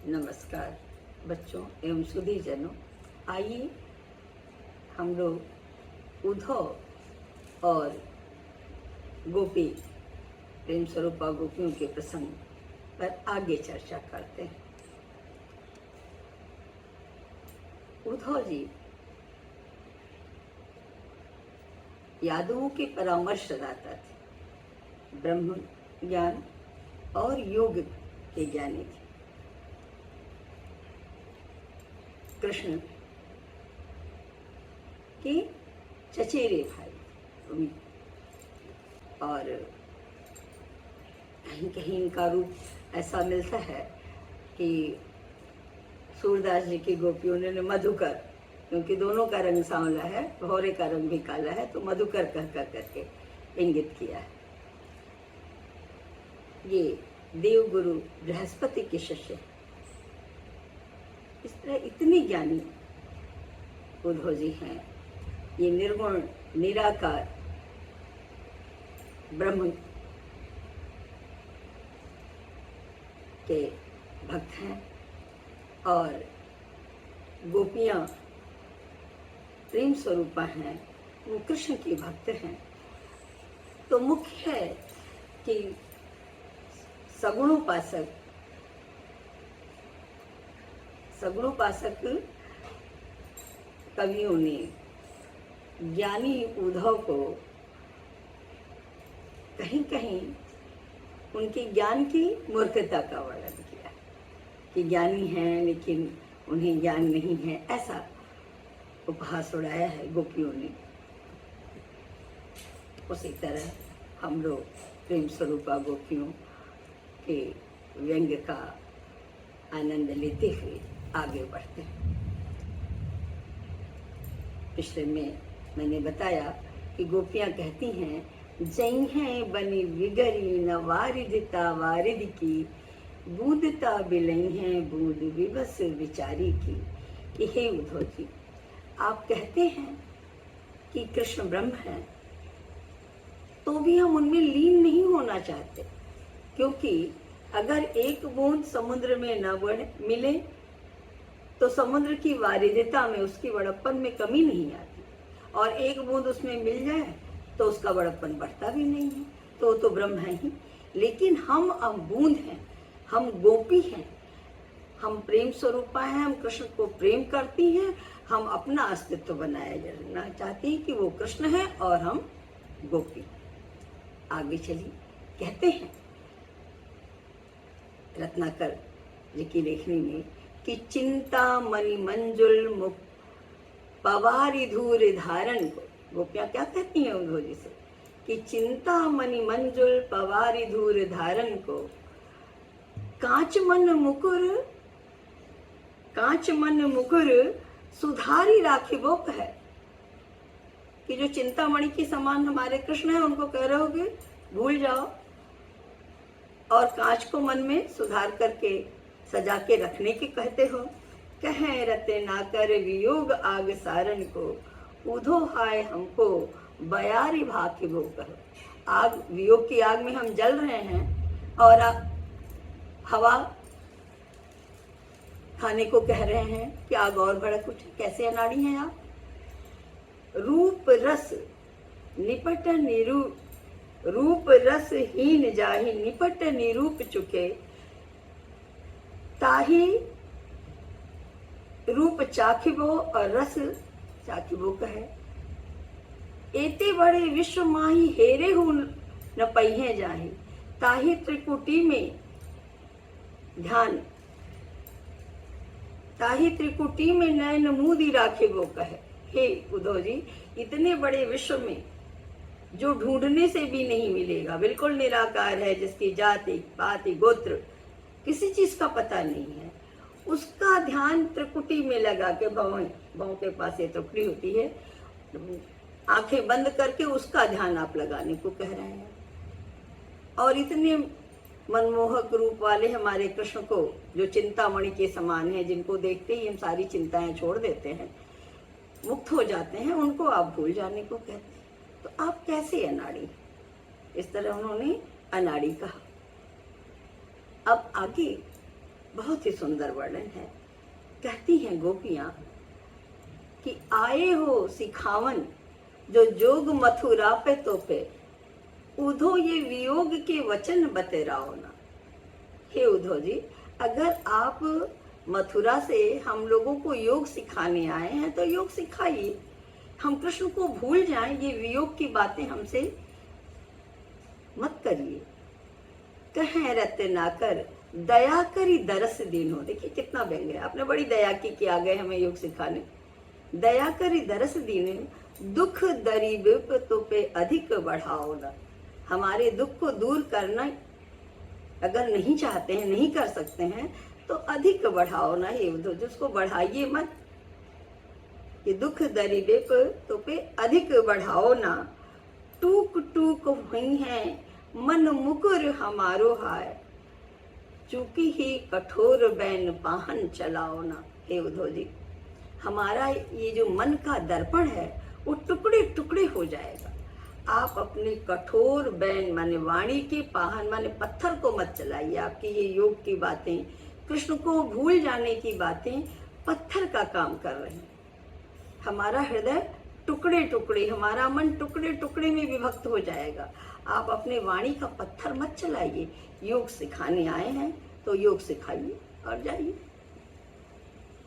नमस्कार बच्चों एवं सुधीजनों। आइए हम लोग उद्धव और गोपी प्रेम स्वरूपा गोपियों के प्रसंग पर आगे चर्चा करते हैं। उद्धव जी यादवों के परामर्शदाता थे, ब्रह्म ज्ञान और योग के ज्ञानी थे। कृष्ण के चचेरे भाई और कहीं कहीं इनका रूप ऐसा मिलता है कि सूरदास जी की गोपियों ने मधुकर, क्योंकि दोनों का रंग सांवला है, भौरे का रंग भी काला है, तो मधुकर कह कर करके इंगित किया है। ये देवगुरु बृहस्पति के शिष्य। इस तरह इतने ज्ञानी उद्धव जी हैं। ये निर्गुण निराकार ब्रह्म के भक्त हैं और गोपियां प्रेम स्वरूपा हैं, वो कृष्ण की भक्त हैं। तो मुख्य है कि सगुणोपासक कवियों ने ज्ञानी उद्धव को कहीं कहीं उनके ज्ञान की मूर्खता का वर्णन किया कि ज्ञानी हैं लेकिन उन्हें ज्ञान नहीं है, ऐसा उपहास उड़ाया है गोपियों ने। उसी तरह हम लोग प्रेम स्वरूपा गोपियों के व्यंग का आनंद लेते हुए आगे बढ़ते हैं। पिछले में मैंने बताया कि गोपियां कहती हैं, जई हैं बनी विगरी न वारिदिता वारिद की, बूंदता बिलई हैं बूंद विवश विचारी की। कि हे उद्धव जी, आप कहते हैं कि कृष्ण ब्रह्म है, तो भी हम उनमें लीन नहीं होना चाहते, क्योंकि अगर एक बूंद समुद्र में न मिले तो समुद्र की वारिदता में, उसकी बड़प्पन में कमी नहीं आती, और एक बूंद उसमें मिल जाए तो उसका बड़प्पन बढ़ता भी नहीं है, तो ब्रह्म है ही। लेकिन हम अब बूंद हैं, हम गोपी हैं, हम प्रेम स्वरूपा हैं, हम कृष्ण को प्रेम करती हैं, हम अपना अस्तित्व बनाए रखना चाहती हैं कि वो कृष्ण है और हम गोपी। आगे चलिए, कहते हैं रत्नाकर जी की लेखनी में कि चिंता मणि मंजुल मुख पवारी धूर धारण को। गोपियां क्या कहती हैं उद्धव जी से कि चिंता मणि मंजुल पवारी धूर धारण को, कांच मन मुकुर सुधारी राखिबो है। कि जो चिंतामणि के समान हमारे कृष्ण है, उनको कह रहे होगे भूल जाओ, और कांच को मन में सुधार करके सजा के रखने के कहते हो। कहें रते ना कर वियोग आग सारण को, उधो हाय हमको बयारी भाके वो कहो। आग, वियोग की आग में हम जल रहे हैं और हवा खाने को कह रहे हैं कि आग और भड़क उठे। कैसे अनाड़ी हैं आप। रूप रस निपट निरूप, रूप रस हीन जाहि निपट निरूप चुके, ताही रूप चाखिबो और रस चाखिबो कहे। एते बड़े विश्व माही हेरे हूं न पहिए जाहि, ताही त्रिकुटी में ध्यान, ताही त्रिकुटी में नयन मूदी राखिबो कहे। हे उद्धव जी, इतने बड़े विश्व में जो ढूंढने से भी नहीं मिलेगा, बिल्कुल निराकार है, जिसकी जाति पाति गोत्र किसी चीज का पता नहीं है, उसका ध्यान त्रिकुटी में लगा के, भवों के पास ये त्रिकुटी होती है, आंखें बंद करके उसका ध्यान आप लगाने को कह रहे हैं। और इतने मनमोहक रूप वाले हमारे कृष्ण को, जो चिंतामणि के समान है, जिनको देखते ही हम सारी चिंताएं छोड़ देते हैं, मुक्त हो जाते हैं, उनको आप भूल जाने को कहते हैं। तो आप कैसे अनाड़ी। इस तरह उन्होंने अनाड़ी कहा। अब आगे बहुत ही सुंदर वर्णन है। कहती हैं गोपियां कि आए हो सिखावन जो जोग मथुरा पे तोपे, उधो ये वियोग के वचन बतेराओ ना। हे उद्धव जी, अगर आप मथुरा से हम लोगों को योग सिखाने आए हैं तो योग सिखाइए। हम कृष्ण को भूल जाएं, ये वियोग की बातें हमसे मत करिए। कहें रत ना कर दया करी दरस दीनो। देखिए कितना व्यंग है, आपने बड़ी दया की कि आ गए हमें योग सिखाने। दया करी दरस दीने, दुख दरी विपतों पे अधिक बढ़ाओ ना। हमारे दुख को दूर करना अगर नहीं चाहते हैं, नहीं कर सकते हैं, तो अधिक बढ़ाओ ना। ये जिसको बढ़ाइए मत, ये दुख दरी विपतों पे अधिक बढ़ाओ ना। टूक टूक हुई है मन मुकुर हमारो हाय, चूंकि ही कठोर बैन पाहन चलाओ ना। हे उद्धव जी, हमारा ये जो मन का दर्पण है वो टुकड़े टुकड़े हो जाएगा। आप अपने कठोर बैन माने वाणी के पाहन माने पत्थर को मत चलाइए। आपकी ये योग की बातें, कृष्ण को भूल जाने की बातें पत्थर का काम कर रही हैं। हमारा हृदय टुकड़े टुकड़े, हमारा मन टुकड़े टुकड़े में विभक्त हो जाएगा। आप अपने वाणी का पत्थर मत चलाइए। योग सिखाने आए हैं तो योग सिखाइए और जाइए।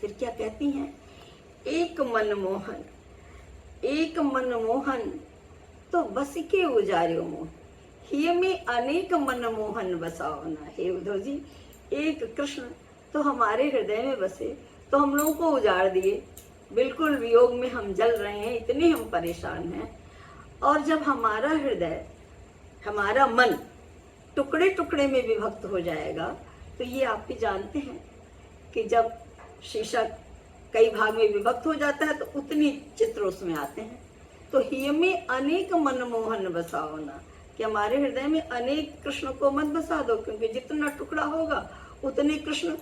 फिर क्या कहती हैं? एक मनमोहन, एक मनमोहन तो बस के उजार्यो मोह, हिय में अनेक मनमोहन बसाओ ना। हे उद्धव जी, एक कृष्ण तो हमारे हृदय में बसे तो हम लोगों को उजाड़ दिए। बिल्कुल वियोग में हम जल रहे हैं, इतने हम परेशान हैं। और जब हमारा हृदय, हमारा मन टुकड़े टुकड़े में विभक्त हो जाएगा तो ये आप भी जानते हैं कि जब शीशा कई भाग में विभक्त हो जाता है तो उतनी चित्र उसमें आते हैं। तो हिय में अनेक मनमोहन बसाओ ना, कि हमारे हृदय में अनेक कृष्ण को मत बसा दो, क्योंकि जितना टुकड़ा होगा उतने कृष्ण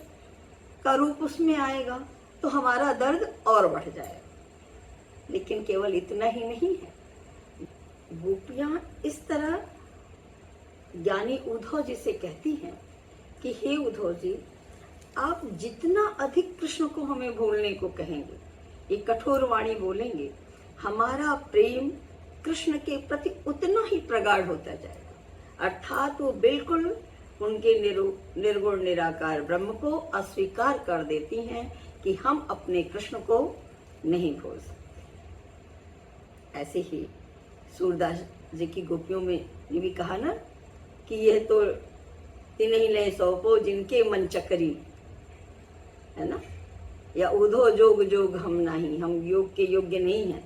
का रूप उसमें आएगा तो हमारा दर्द और बढ़ जाएगा। लेकिन केवल इतना ही नहीं है, गोपियां इस तरह ज्ञानी उद्धव जी से कहती हैं कि हे उद्धव जी, आप जितना अधिक कृष्ण को हमें भूलने को कहेंगे, ये कठोर वाणी बोलेंगे, हमारा प्रेम कृष्ण के प्रति उतना ही प्रगाढ़ होता जाएगा। अर्थात वो बिल्कुल उनके निर्गुण निराकार ब्रह्म को अस्वीकार कर देती हैं कि हम अपने कृष्ण को नहीं भूल सकते। ऐसे ही सूरदास जी की गोपियों में ये भी कहा ना कि यह तो तिन्हीं ले सौंपो जिनके मन चकरी, है ना, या उधो जोग जोग हम नहीं, हम योग के योग्य नहीं हैं।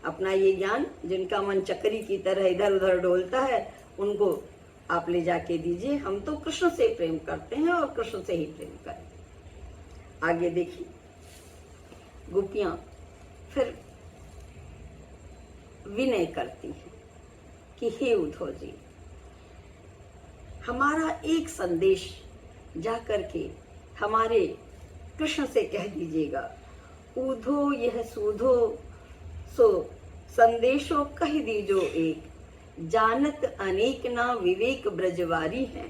अपना ये ज्ञान जिनका मन चक्री की तरह इधर उधर डोलता है उनको आप ले जाके दीजिए। हम तो कृष्ण से प्रेम करते हैं और कृष्ण से ही प्रेम करें। आगे देखिए, गोपियां फिर विनय करती हैं कि हे उद्धव जी, हमारा एक संदेश जाकर के हमारे कृष्ण से कह दीजिएगा। उधो यह सूधो सो संदेशो कह दीजो एक, जानत अनेक ना विवेक ब्रजवारी है,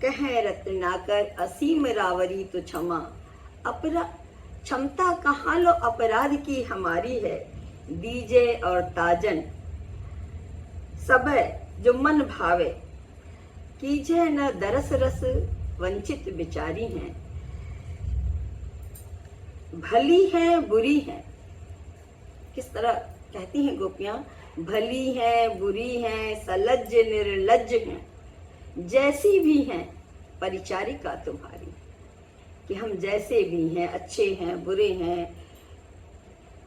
कह रत्नाकर असीम रावरी तो क्षमा, क्षमता कहाँ लो अपराध की हमारी है, दीजे और ताजन सब जो मन भावे, कीजे न दरस रस वंचित बिचारी हैं, भली है बुरी है। किस तरह कहती हैं गोपियां? भली है बुरी है, सलज्ज निर्लज्ज हैं, जैसी भी हैं परिचारिका तुम्हारी। कि हम जैसे भी हैं, अच्छे हैं बुरे हैं,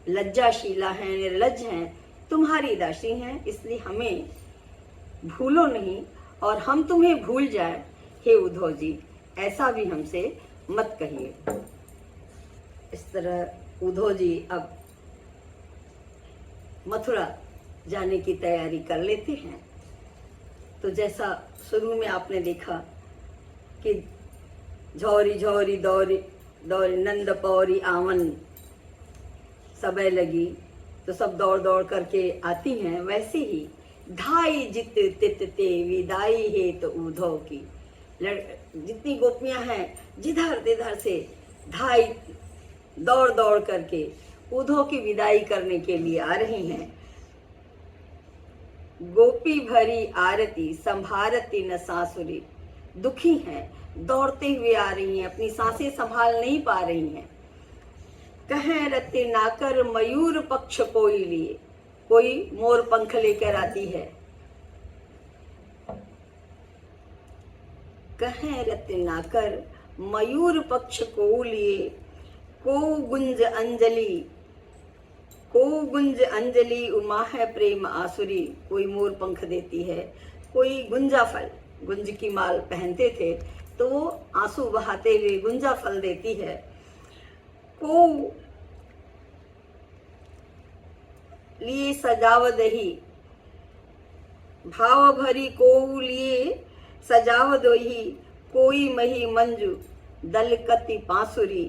लज्जाशीला हैं निर्लज्ज हैं, तुम्हारी दासी हैं, इसलिए हमें भूलो नहीं और हम तुम्हें भूल जाए। हे उद्धव जी, ऐसा भी हमसे मत कहिए। इस तरह उद्धव जी अब मथुरा जाने की तैयारी कर लेते हैं। तो जैसा शुरू में आपने देखा कि झौरी झौरी दौरी दौरी नंद पौरी आवन सबे लगी, तो सब दौड़ दौड़ करके आती हैं। वैसे ही धाई जित तित ते विदाई है तो उद्धव की, जितनी गोपियां हैं जिधर तिधर से धाई दौड़ दौड़ करके उधो की विदाई करने के लिए आ रही हैं। गोपी भरी आरती संभारती न सांसुरी, दुखी हैं, दौड़ते हुए आ रही हैं, अपनी सांसें संभाल नहीं पा रही हैं। कहें रत्ते नाकर मयूर पक्ष कोई लिए, कोई मोर पंख लेकर आती है। कहें रत्ते नाकर मयूर पक्ष को लिए, को गुंज अंजलि, को गुंज अंजलि उमा है प्रेम आसुरी, कोई मोर पंख देती है, कोई गुंजा फल, गुंज की माल पहनते थे तो वो आंसू बहाते हुए गुंजा फल देती है। को लिए सजावद ही, भाव भरी को लिए सजावद ही, कोई मही मंजू दलकति पासुरी,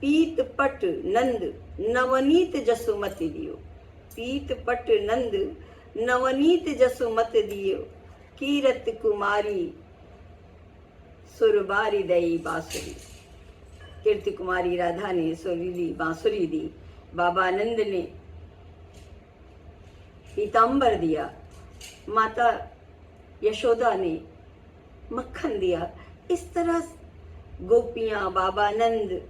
पीत पट नंद नवनीत जसुमत दियो, पीत पट नंद नवनीत जसुमत दियो, कीरत कुमारी सुरबारी दई बांसुरी। कीर्ति कुमारी राधा ने सुरीली बांसुरी दी, बाबा आनंद ने पीतांबर दिया, माता यशोदा ने मक्खन दिया। इस तरह गोपियां, बाबा आनंद,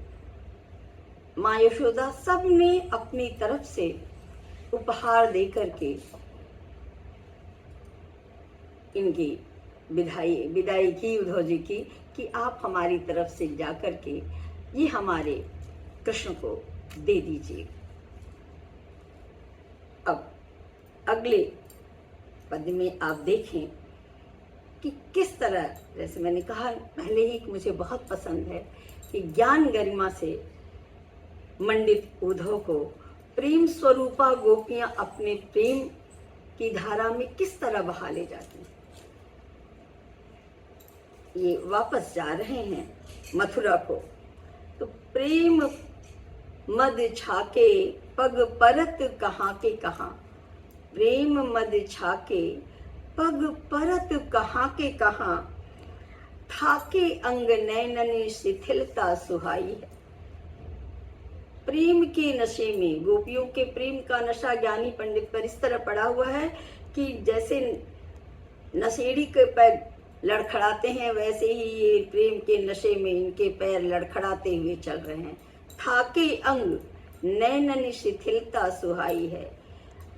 माँ यशोदा सब ने अपनी तरफ से उपहार दे करके इनकी विदाई की उद्धव जी की, कि आप हमारी तरफ से जाकर के ये हमारे कृष्ण को दे दीजिए। अब अगले पद में आप देखें कि किस तरह, जैसे मैंने कहा पहले ही कि मुझे बहुत पसंद है कि ज्ञान गरिमा से मंडित उद्धव को प्रेम स्वरूपा गोपियां अपने प्रेम की धारा में किस तरह बहा ले जाती हैं। ये वापस जा रहे हैं मथुरा को, तो प्रेम मद छाके पग परत कहाँ के कहाँ, प्रेम मद छाके पग परत कहाँ के कहाँ, थाके अंग नैननी शिथिलता सुहाई है। प्रेम के नशे में, गोपियों के प्रेम का नशा ज्ञानी पंडित पर इस तरह पड़ा हुआ है कि जैसे नशेड़ी के पैर लड़खड़ाते हैं, वैसे ही ये प्रेम के नशे में इनके पैर लड़खड़ाते हुए चल रहे हैं। थाके अंग नैननी शिथिलता सुहाई है,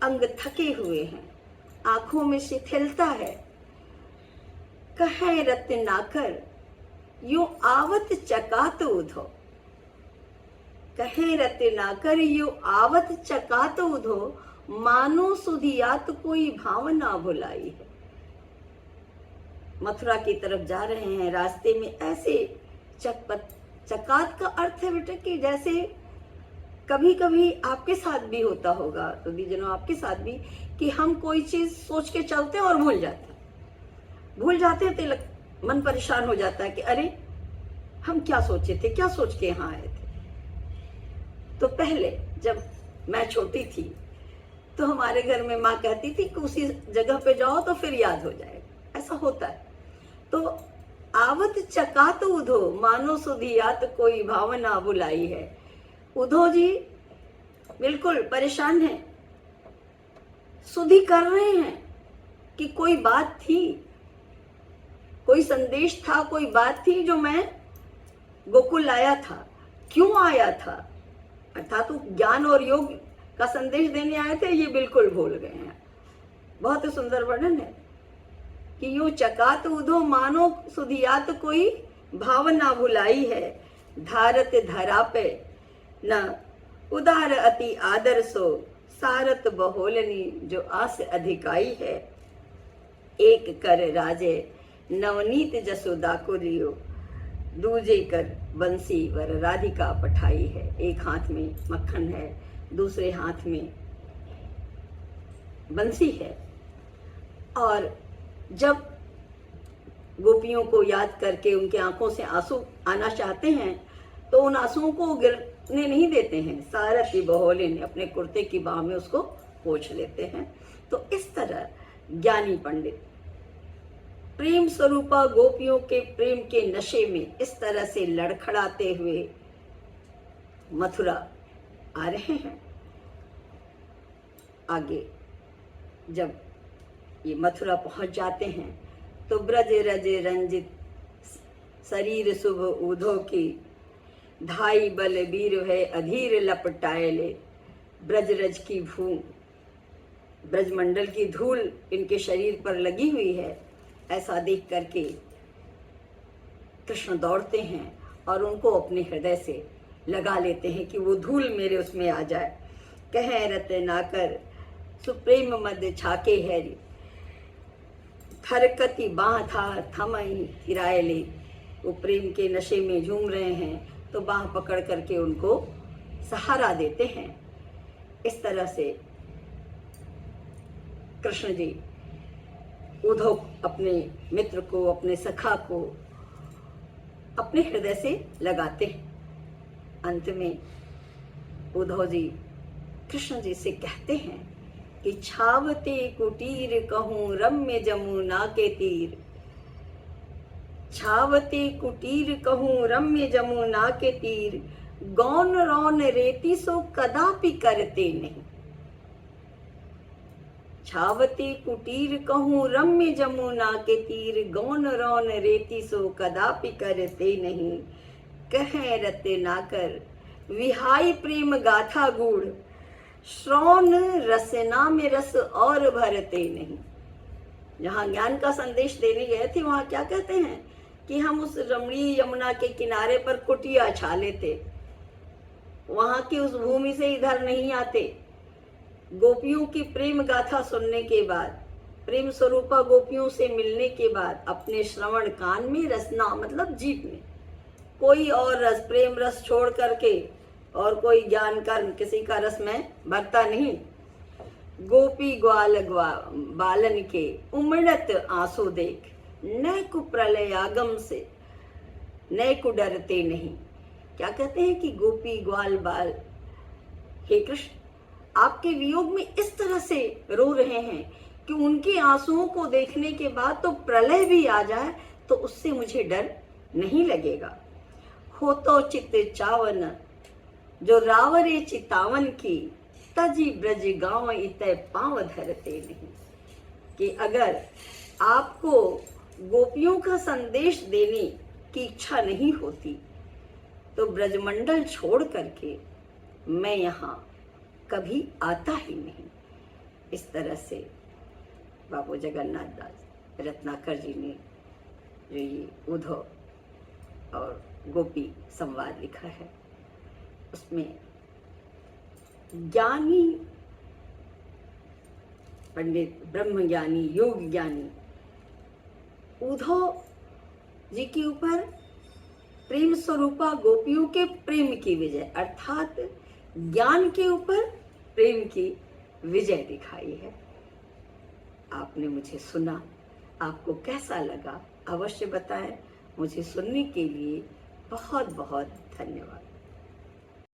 अंग थके हुए हैं, आंखों में शिथिलता है। कहें रत्न नाकर यूं आवत चकात उधो, कहें रत्न नाकर यूं आवत चकात उधो, मानो सुधियात कोई भावना भुलाई है। मथुरा की तरफ जा रहे हैं, रास्ते में ऐसे चकात का अर्थ है बेटा कि जैसे कभी कभी आपके साथ भी होता होगा, तो दीजनों आपके साथ भी, कि हम कोई चीज सोच के चलते हैं और भूल जाते हैं तो मन परेशान हो जाता है कि अरे हम क्या सोचे थे, क्या सोच के यहाँ आए थे। तो पहले जब मैं छोटी थी तो हमारे घर में माँ कहती थी कि उसी जगह पे जाओ तो फिर याद हो जाएगा, ऐसा होता है। तो आवत चकात उधो मानो सुधियात कोई भावना बुलाई है। उधो जी बिल्कुल परेशान है, सुधि कर रहे हैं कि कोई बात थी, कोई संदेश था, कोई बात थी जो मैं गोकुल आया था, क्यों आया था, अर्थात तो ज्ञान और योग का संदेश देने आए थे, ये बिल्कुल भूल गए हैं। बहुत ही सुंदर वर्णन है कि यूं चकात उधो मानो सुधियात कोई भावना भुलाई है, धारत धरा पे न उदार अति आदर सो, सारत बहोलनी जो आस अधिकाई है। एक कर राजे नवनीत जसोदा को लियो, दूजे कर बंसी वर राधिका पठाई है। एक हाथ में मक्खन है, दूसरे हाथ में बंसी है। और जब गोपियों को याद करके उनके आंखों से आंसू आना चाहते हैं तो उन आंसुओं को गिरने नहीं देते हैं, सारथी बहोले ने अपने कुर्ते की बाह में उसको पोंछ लेते हैं। तो इस तरह ज्ञानी पंडित प्रेम स्वरूपा गोपियों के प्रेम के नशे में इस तरह से लड़खड़ाते हुए मथुरा आ रहे हैं। आगे जब ये मथुरा पहुंच जाते हैं तो ब्रज रज रंजित शरीर शुभ ऊधो की, धाई बल वीर है अधीर लपटाए, ब्रजरज की ब्रजमंडल की धूल इनके शरीर पर लगी हुई है। ऐसा देख करके कृष्ण दौड़ते हैं और उनको अपने हृदय से लगा लेते हैं कि वो धूल मेरे उसमें आ जाए। कह रते नाकर सुप्रेम मद छाके हैरी, खरकती बाह था थमई किराए ले। वो प्रेम के नशे में झूम रहे हैं तो बाह पकड़ करके उनको सहारा देते हैं। इस तरह से कृष्ण जी उद्धव अपने मित्र को, अपने सखा को अपने हृदय से लगाते हैं। अंत में उद्धव जी कृष्ण जी से कहते हैं कि छावते कुटीर कहूँ रम्य जमुना के तीर, छावते कुटीर कहूँ रम्य जमुना के तीर, गौन रौन रेती सो कदापि करते नहीं। छावते कुटीर कहूँ रम्य जमुना के तीर, गौन रौन रेती सो कदापि करते नहीं। कह रते नाकर विहाई प्रेम गाथा गूढ़, श्रौन रसना में रस और भरते नहीं। जहाँ ज्ञान का संदेश देने गए थे वहाँ क्या कहते हैं कि हम उस रमणीय यमुना के किनारे पर कुटिया छा लेते, वहाँ की उस भूमि से इधर नहीं आते। गोपियों की प्रेम गाथा सुनने के बाद, प्रेम स्वरूपा गोपियों से मिलने के बाद अपने श्रवण कान में रसना मतलब जीभ में कोई और रस, प्रेम रस छोड़ करके और कोई ज्ञान कर्म किसी का रस में भरता नहीं। गोपी ग्वाल बालन के उमड़त आंसू देख, न कु प्रलय आगम से न कु डरते नहीं। क्या कहते हैं कि गोपी ग्वाल बाल, हे कृष्ण आपके वियोग में इस तरह से रो रहे हैं कि उनके आंसुओं को देखने के बाद तो प्रलय भी आ जाए तो उससे मुझे डर नहीं लगेगा। हो तो चित चावन जो रावरे चितावन की, तजी ब्रज गांव इतय पांव धरते नहीं। कि अगर आपको गोपियों का संदेश देने की इच्छा नहीं होती तो ब्रजमंडल छोड़ करके मैं यहाँ कभी आता ही नहीं। इस तरह से बाबू जगन्नाथ दास रत्नाकर जी ने जो ये उद्धव और गोपी संवाद लिखा है उसमें ज्ञानी पंडित ब्रह्म ज्ञानी योग ज्ञानी उद्धव जी के ऊपर प्रेम स्वरूपा गोपियों के प्रेम की विजय अर्थात ज्ञान के ऊपर प्रेम की विजय दिखाई है। आपने मुझे सुना, आपको कैसा लगा अवश्य बताएं। मुझे सुनने के लिए बहुत बहुत धन्यवाद।